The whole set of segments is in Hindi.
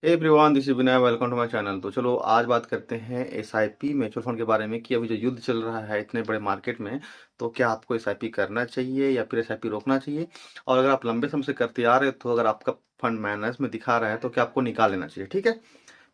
Everyone, this is Vinay. Welcome to my channel. तो चलो आज बात करते हैं एसआईपी म्यूचुअल फंड के बारे में कि अभी जो युद्ध चल रहा है इतने बड़े मार्केट में, तो क्या आपको एसआईपी करना चाहिए या फिर एसआईपी रोकना चाहिए। और अगर आप लंबे समय से करते आ रहे हो तो अगर आपका फंड मैनेज में दिखा रहा है तो क्या आपको निकाल लेना चाहिए। ठीक है।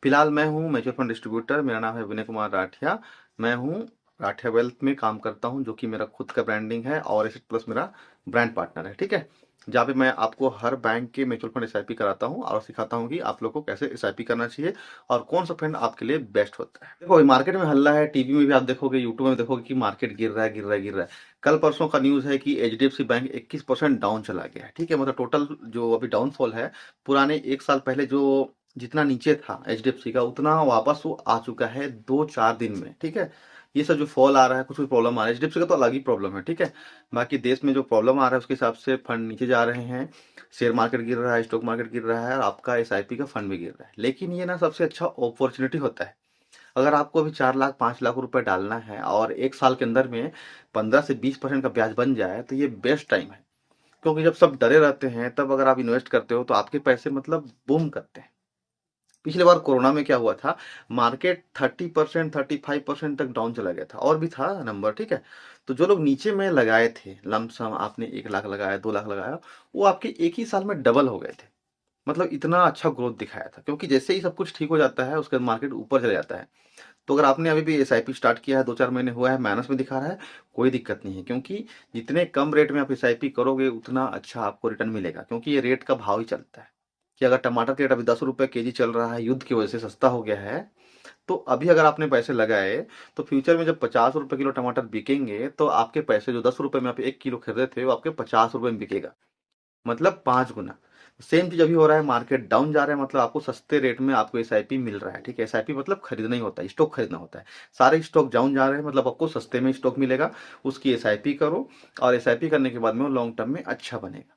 फिलहाल मैं हूँ म्यूचुअल फंड डिस्ट्रीब्यूटर, मेरा नाम है विनय कुमार राठिया। मैं हूँ राठिया वेल्थ में काम करता हूँ, जो कि मेरा खुद का ब्रांडिंग है और एसेट प्लस मेरा ब्रांड पार्टनर है। ठीक है। जहाँ पे मैं आपको हर बैंक के म्यूचुअल फंड एसआईपी कराता हूँ और सिखाता हूँ कि आप लोग को कैसे एसआईपी करना चाहिए और कौन सा फंड आपके लिए बेस्ट होता है। देखो मार्केट में हल्ला है, टीवी में भी आप देखोगे, यूट्यूब में देखोगे कि मार्केट गिर रहा है, गिर रहा है, गिर रहा है। कल परसों का न्यूज है कि एचडीएफसी बैंक 21% डाउन चला गया है। ठीक है। मतलब टोटल जो अभी डाउनफॉल है, पुराने एक साल पहले जो जितना नीचे था एचडीएफसी का, उतना वापस वो आ चुका है 2-4 दिन में। ठीक है। ये सब जो फॉल आ रहा है, कुछ भी प्रॉब्लम आ रहा है, एचडीएफसी का तो अलग ही प्रॉब्लम है। ठीक है। बाकी देश में जो प्रॉब्लम आ रहा है उसके हिसाब से फंड नीचे जा रहे हैं, शेयर मार्केट गिर रहा है, स्टॉक मार्केट गिर रहा है और आपका एसआईपी का फंड भी गिर रहा है। लेकिन ये ना सबसे अच्छा अपॉर्चुनिटी होता है। अगर आपको अभी 4 लाख 5 लाख रुपए डालना है और एक साल के अंदर में 15 से 20% का ब्याज बन जाए तो ये बेस्ट टाइम है। क्योंकि जब सब डरे रहते हैं तब अगर आप इन्वेस्ट करते हो तो आपके पैसे मतलब बूम करते हैं। पिछले बार कोरोना में क्या हुआ था, मार्केट 30%, 35% तक डाउन चला गया था और भी था नंबर। ठीक है। तो जो लोग नीचे में लगाए थे लमसम, आपने 1 लाख लगाया, 2 लाख लगाया, वो आपके एक ही साल में डबल हो गए थे। मतलब इतना अच्छा ग्रोथ दिखाया था, क्योंकि जैसे ही सब कुछ ठीक हो जाता है उसके बाद मार्केट ऊपर चले जाता है। तो अगर आपने अभी भी एसआईपी स्टार्ट किया है, 2-4 महीने हुआ है, माइनस में दिखा रहा है, कोई दिक्कत नहीं है। क्योंकि जितने कम रेट में आप एसआईपी करोगे उतना अच्छा आपको रिटर्न मिलेगा, क्योंकि ये रेट का भाव ही चलता है। कि अगर टमाटर का रेट अभी 10 रुपए केजी चल रहा है, युद्ध की वजह से सस्ता हो गया है, तो अभी अगर आपने पैसे लगाए तो फ्यूचर में जब 50 रुपए किलो टमाटर बिकेंगे तो आपके पैसे जो 10 रुपए में आप 1 किलो खरीदे थे वो आपके 50 रुपए में बिकेगा। मतलब 5 गुना। सेम चीज अभी हो रहा है, मार्केट डाउन जा रहा है, मतलब आपको सस्ते रेट में आपको एसआईपी मिल रहा है। ठीक है। एसआईपी मतलब खरीदना ही होता है, स्टॉक खरीदना होता है। सारे स्टॉक डाउन जा रहे हैं, मतलब आपको सस्ते में स्टॉक मिलेगा, उसकी एसआईपी करो और एसआईपी करने के बाद में वो लॉन्ग टर्म में अच्छा बनेगा।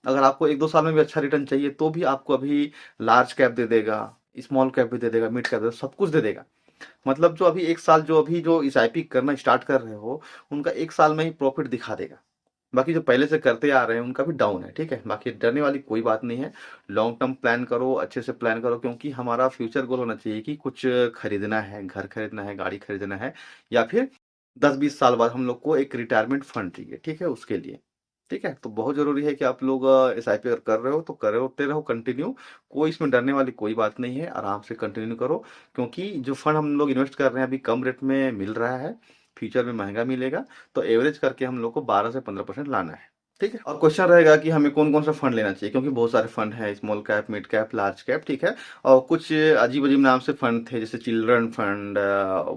अगर आपको 1-2 साल में भी अच्छा रिटर्न चाहिए तो भी आपको अभी लार्ज कैप दे देगा, स्मॉल कैप भी दे देगा, मिड कैप दे देगा, सब कुछ दे देगा। मतलब जो अभी एक साल जो अभी जो एसआईपी करना स्टार्ट कर रहे हो, उनका एक साल में ही प्रॉफिट दिखा देगा। बाकी जो पहले से करते आ रहे हैं उनका भी डाउन है। ठीक है। बाकी डरने वाली कोई बात नहीं है। लॉन्ग टर्म प्लान करो, अच्छे से प्लान करो, क्योंकि हमारा फ्यूचर गोल होना चाहिए कि कुछ खरीदना है, घर खरीदना है, गाड़ी खरीदना है, या फिर 10-20 साल बाद हम लोग को एक रिटायरमेंट फंड चाहिए। ठीक है। उसके लिए ठीक है। तो बहुत जरूरी है कि आप लोग एसआईपी अगर कर रहे हो तो करे होते रहो कंटिन्यू। कोई इसमें डरने वाली कोई बात नहीं है, आराम से कंटिन्यू करो। क्योंकि जो फंड हम लोग इन्वेस्ट कर रहे हैं अभी कम रेट में मिल रहा है, फ्यूचर में महंगा मिलेगा। तो एवरेज करके हम लोग को 12 से 15% लाना है। ठीक है। और क्वेश्चन रहेगा कि हमें कौन कौन सा फंड लेना चाहिए, क्योंकि बहुत सारे फंड हैं, small cap, mid cap, large cap. ठीक है। और कुछ अजीब अजीब नाम से फंड थे, जैसे चिल्ड्रन फंड,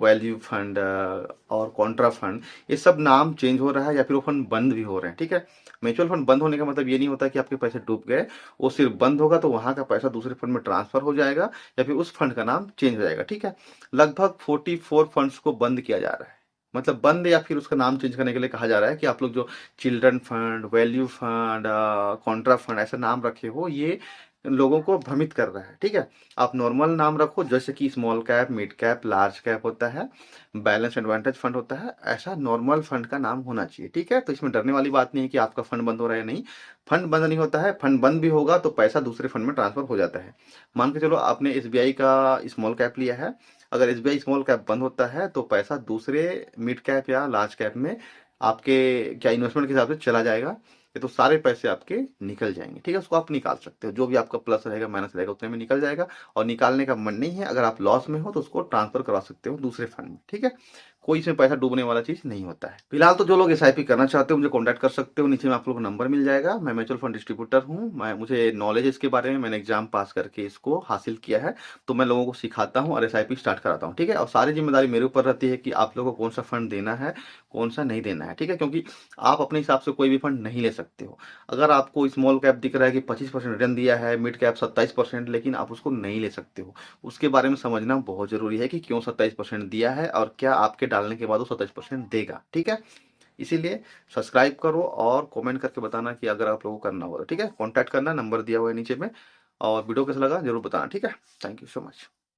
वैल्यू फंड और कॉन्ट्रा फंड। ये सब नाम चेंज हो रहा है या फिर वो फंड बंद भी हो रहे हैं। ठीक है। म्यूचुअल फंड बंद होने का मतलब ये नहीं होता कि आपके पैसे डूब गए। वो सिर्फ बंद होगा तो वहां का पैसा दूसरे फंड में ट्रांसफर हो जाएगा या फिर उस फंड का नाम चेंज हो जाएगा। ठीक है। लगभग 44 फंड्स को बंद किया जा रहा है। मतलब बंद या फिर उसका नाम चेंज करने के लिए कहा जा रहा है कि आप लोग जो children fund, value fund, Contra fund ऐसा नाम रखे हो, ये लोगों को भ्रमित कर रहा है। ठीक है। आप नॉर्मल नाम रखो, जैसे कि small cap, mid cap, large cap होता है, बैलेंस एडवांटेज फंड होता है, ऐसा नॉर्मल फंड का नाम होना चाहिए। ठीक है। तो इसमें डरने वाली बात नहीं है कि आपका फंड बंद हो रहा है। नहीं, फंड बंद नहीं होता है। फंड बंद भी होगा तो पैसा दूसरे फंड में ट्रांसफर हो जाता है। मान के चलो आपने एसबीआई का स्मॉल कैप लिया है, अगर एसबीआई स्मॉल कैप बंद होता है तो पैसा दूसरे मिड कैप या लार्ज कैप में आपके क्या इन्वेस्टमेंट के हिसाब से चला जाएगा। ये तो सारे पैसे आपके निकल जाएंगे। ठीक है। उसको आप निकाल सकते हो, जो भी आपका प्लस रहेगा माइनस रहेगा उतने में निकल जाएगा। और निकालने का मन नहीं है, अगर आप लॉस में हो तो उसको ट्रांसफर करवा सकते हो दूसरे फंड में। ठीक है। कोई इसमें पैसा डूबने वाला चीज नहीं होता है। फिलहाल तो जो लोग एसआईपी करना चाहते हो मुझे कॉन्टैक्ट कर सकते हो, नीचे में आप लोग को नंबर मिल जाएगा। मैं म्यूचुअल फंड डिस्ट्रीब्यूटर हूँ, मैं मुझे नॉलेज है इसके बारे में, मैंने एग्जाम पास करके इसको हासिल किया है। तो मैं लोगों को सिखाता हूँ और एसआईपी स्टार्ट कराता हूँ। ठीक है। और सारी जिम्मेदारी मेरे ऊपर रहती है कि आप लोगों को कौन सा फंड देना है, कौन सा नहीं देना है। ठीक है। क्योंकि आप अपने हिसाब से कोई भी फंड नहीं ले सकते हो। अगर आपको स्मॉल कैप दिख रहा है कि 25% रिटर्न दिया है, मिड कैप 27%, लेकिन आप उसको नहीं ले सकते हो। उसके बारे में समझना बहुत जरूरी है कि क्यों 27% दिया है और क्या आपके डालने के बाद वो 27% देगा। ठीक है। इसीलिए सब्सक्राइब करो और कमेंट करके बताना कि अगर आप लोगों को करना हो तो। ठीक है। कॉन्टैक्ट करना, नंबर दिया हुआ है नीचे में। और वीडियो कैसा लगा जरूर बताना। ठीक है। Thank you so much.